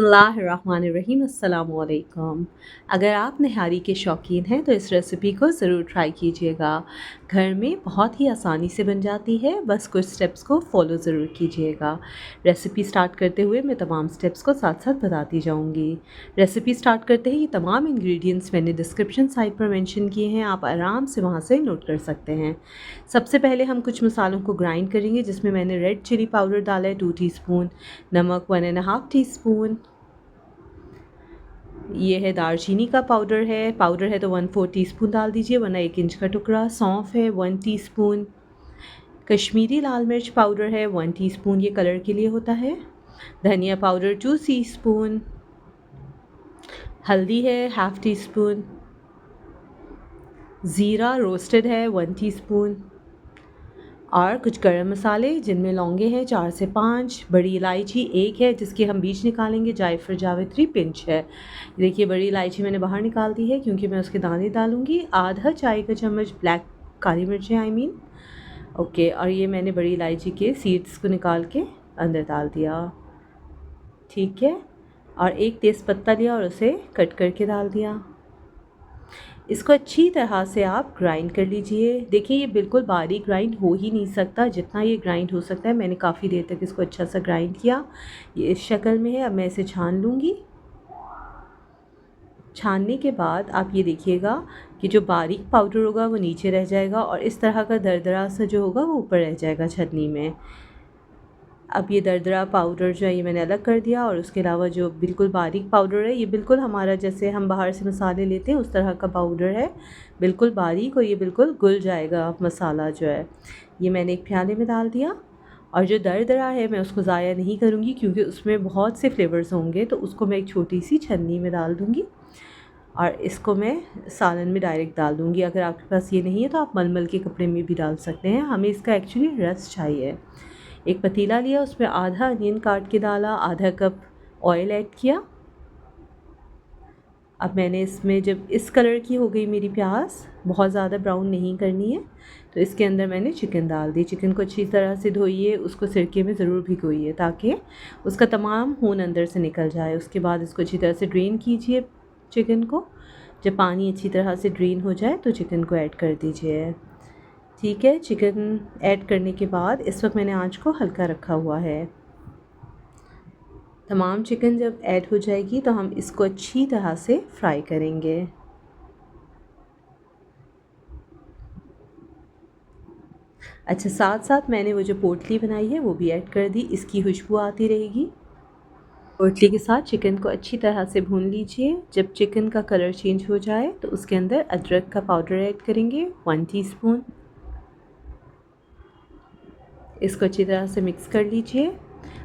बिस्मिल्लाहिर्रहमानिर्रहीम अस्सलामुअलैकुम। अगर आप नहारी के शौकीन हैं तो इस रेसिपी को ज़रूर ट्राई कीजिएगा। घर में बहुत ही आसानी से बन जाती है, बस कुछ स्टेप्स को फॉलो ज़रूर कीजिएगा। रेसिपी स्टार्ट करते हुए मैं तमाम स्टेप्स को साथ साथ बताती जाऊंगी। रेसिपी स्टार्ट करते ही तमाम इंग्रेडिएंट्स मैंने डिस्क्रिप्शन साइट पर मेंशन किए हैं, आप आराम से वहां से नोट कर सकते हैं। सबसे पहले हम कुछ मसालों को ग्राइंड करेंगे, जिसमें मैंने रेड चिली पाउडर डाला है 2 टीस्पून, नमक 1.5 टीस्पून, ये है दालचीनी का पाउडर है तो 1/4 टीस्पून डाल दीजिए, वरना 1 इंच का टुकड़ा। सौंफ है 1 टीस्पून, कश्मीरी लाल मिर्च पाउडर है 1 टीस्पून, ये कलर के लिए होता है। धनिया पाउडर 2 टीस्पून, हल्दी है 1/2 टीस्पून, ज़ीरा रोस्टेड है 1 टीस्पून, और कुछ गरम मसाले जिनमें लौंगे हैं 4 से 5, बड़ी इलायची 1 है जिसके हम बीज निकालेंगे, जायफल जावित्री पिंच है। देखिए बड़ी इलायची मैंने बाहर निकाल दी है क्योंकि मैं उसके दाने डालूंगी। आधा चाय का चम्मच ब्लैक काली मिर्चें ओके, और ये मैंने बड़ी इलायची के सीड्स को निकाल के अंदर डाल दिया, ठीक है। और एक तेज़पत्ता लिया और उसे कट करके डाल दिया। इसको अच्छी तरह से आप ग्राइंड कर लीजिए। देखिए ये बिल्कुल बारीक ग्राइंड हो ही नहीं सकता, जितना ये ग्राइंड हो सकता है मैंने काफ़ी देर तक इसको अच्छा सा ग्राइंड किया। ये इस शक्ल में है। अब मैं इसे छान लूँगी। छानने के बाद आप ये देखिएगा कि जो बारीक पाउडर होगा वो नीचे रह जाएगा और इस तरह का दरदरा सा जो होगा वो ऊपर रह जाएगा छन्नी में। अब ये दरदरा पाउडर जो है ये मैंने अलग कर दिया, और उसके अलावा जो बिल्कुल बारीक पाउडर है ये बिल्कुल हमारा जैसे हम बाहर से मसाले लेते हैं उस तरह का पाउडर है, बिल्कुल बारीक, और ये बिल्कुल घुल जाएगा मसाला जो है। ये मैंने एक प्याले में डाल दिया, और जो दरदरा है मैं उसको ज़ाया नहीं करूँगी क्योंकि उसमें बहुत से फ्लेवर्स होंगे, तो उसको मैं एक छोटी सी छन्नी में डाल दूँगी और इसको मैं सालन में डायरेक्ट डाल दूँगी। अगर आपके पास ये नहीं है तो आप मलमल के कपड़े में भी डाल सकते हैं। हमें इसका एक्चुअली रस चाहिए। एक पतीला लिया, उसमें आधा अनियन काट के डाला, आधा कप ऑयल ऐड किया। अब मैंने इसमें जब इस कलर की हो गई मेरी प्याज, बहुत ज़्यादा ब्राउन नहीं करनी है, तो इसके अंदर मैंने चिकन डाल दी। चिकन को अच्छी तरह से धोइए, उसको सिरके में ज़रूर भिगोइए ताकि उसका तमाम खून अंदर से निकल जाए। उसके बाद इसको अच्छी तरह से ड्रेन कीजिए चिकन को। जब पानी अच्छी तरह से ड्रेन हो जाए तो चिकन को ऐड कर दीजिए, ठीक है। चिकन ऐड करने के बाद इस वक्त मैंने आंच को हल्का रखा हुआ है। तमाम चिकन जब ऐड हो जाएगी तो हम इसको अच्छी तरह से फ्राई करेंगे। अच्छा, साथ साथ मैंने वो जो पोटली बनाई है वो भी ऐड कर दी, इसकी खुशबू आती रहेगी। पोटली के साथ चिकन को अच्छी तरह से भून लीजिए। जब चिकन का कलर चेंज हो जाए तो उसके अंदर अदरक का पाउडर ऐड करेंगे 1 टीस्पून। इसको अच्छी तरह से मिक्स कर लीजिए।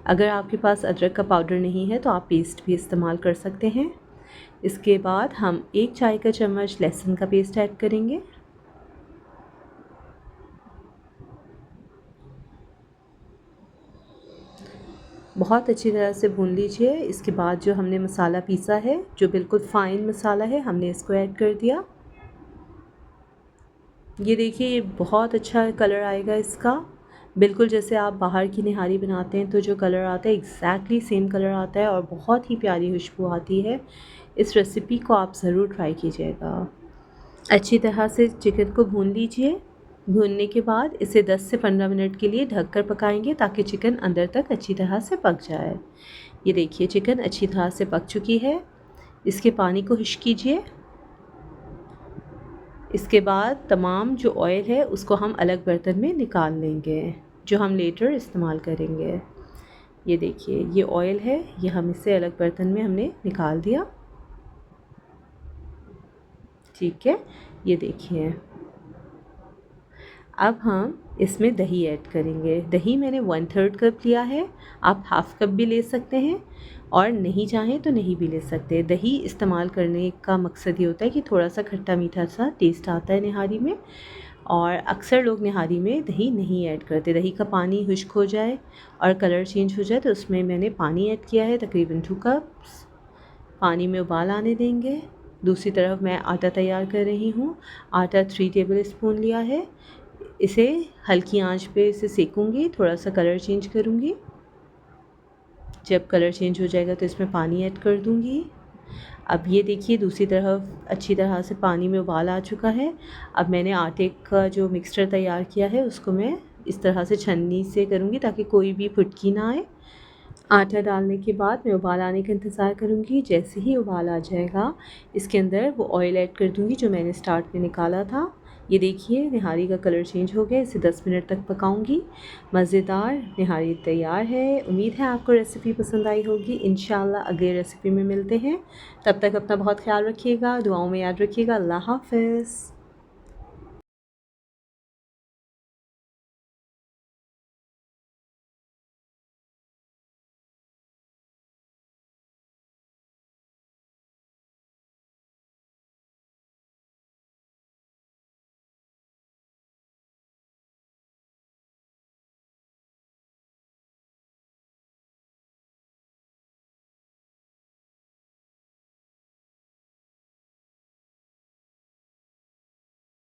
अगर आपके पास अदरक का पाउडर नहीं है तो आप पेस्ट भी इस्तेमाल कर सकते हैं। इसके बाद हम 1 चाय का चम्मच लहसुन का पेस्ट ऐड करेंगे। बहुत अच्छी तरह से भून लीजिए। इसके बाद जो हमने मसाला पीसा है, जो बिल्कुल फ़ाइन मसाला है, हमने इसको ऐड कर दिया। ये देखिए ये बहुत अच्छा कलर आएगा इसका, बिल्कुल जैसे आप बाहर की निहारी बनाते हैं तो जो कलर आता है एग्जैक्टली सेम कलर आता है और बहुत ही प्यारी खुशबू आती है। इस रेसिपी को आप ज़रूर ट्राई कीजिएगा। अच्छी तरह से चिकन को भून लीजिए। भूनने के बाद इसे 10 से 15 मिनट के लिए ढककर पकाएंगे ताकि चिकन अंदर तक अच्छी तरह से पक जाए। ये देखिए चिकन अच्छी तरह से पक चुकी है। इसके पानी को खुश्क कीजिए। इसके बाद तमाम जो ऑयल है उसको हम अलग बर्तन में निकाल लेंगे, जो हम लेटर इस्तेमाल करेंगे। ये देखिए ये ऑयल है, ये हम इसे अलग बर्तन में हमने निकाल दिया, ठीक है। ये देखिए अब हम इसमें दही ऐड करेंगे। दही मैंने 1/3 कप लिया है, आप हाफ़ कप भी ले सकते हैं और नहीं चाहें तो नहीं भी ले सकते। दही इस्तेमाल करने का मकसद ये होता है कि थोड़ा सा खट्टा मीठा सा टेस्ट आता है निहारी में, और अक्सर लोग निहारी में दही नहीं ऐड करते। दही का पानी खुश्क हो जाए और कलर चेंज हो जाए तो उसमें मैंने पानी ऐड किया है, तकरीबन 2 कप्स। पानी में उबाल आने देंगे। दूसरी तरफ मैं आटा तैयार कर रही हूँ। आटा 3 टेबल स्पून लिया है। इसे हल्की आंच पे इसे सेकूंगी, थोड़ा सा कलर चेंज करूँगी। जब कलर चेंज हो जाएगा तो इसमें पानी ऐड कर दूँगी। अब ये देखिए दूसरी तरफ अच्छी तरह से पानी में उबाल आ चुका है। अब मैंने आटे का जो मिक्सचर तैयार किया है उसको मैं इस तरह से छन्नी से करूँगी ताकि कोई भी फुटकी ना आए। आटा डालने के बाद मैं उबाल आने का इंतज़ार करूँगी। जैसे ही उबाल आ जाएगा इसके अंदर वो ऑयल ऐड कर दूँगी जो मैंने स्टार्ट में निकाला था। ये देखिए निहारी का कलर चेंज हो गया। इसे 10 मिनट तक पकाऊंगी। मज़ेदार निहारी तैयार है। उम्मीद है आपको रेसिपी पसंद आई होगी। इंशाल्लाह अगले रेसिपी में मिलते हैं। तब तक अपना बहुत ख्याल रखिएगा, दुआओं में याद रखिएगा। अल्लाह हाफ़िज़।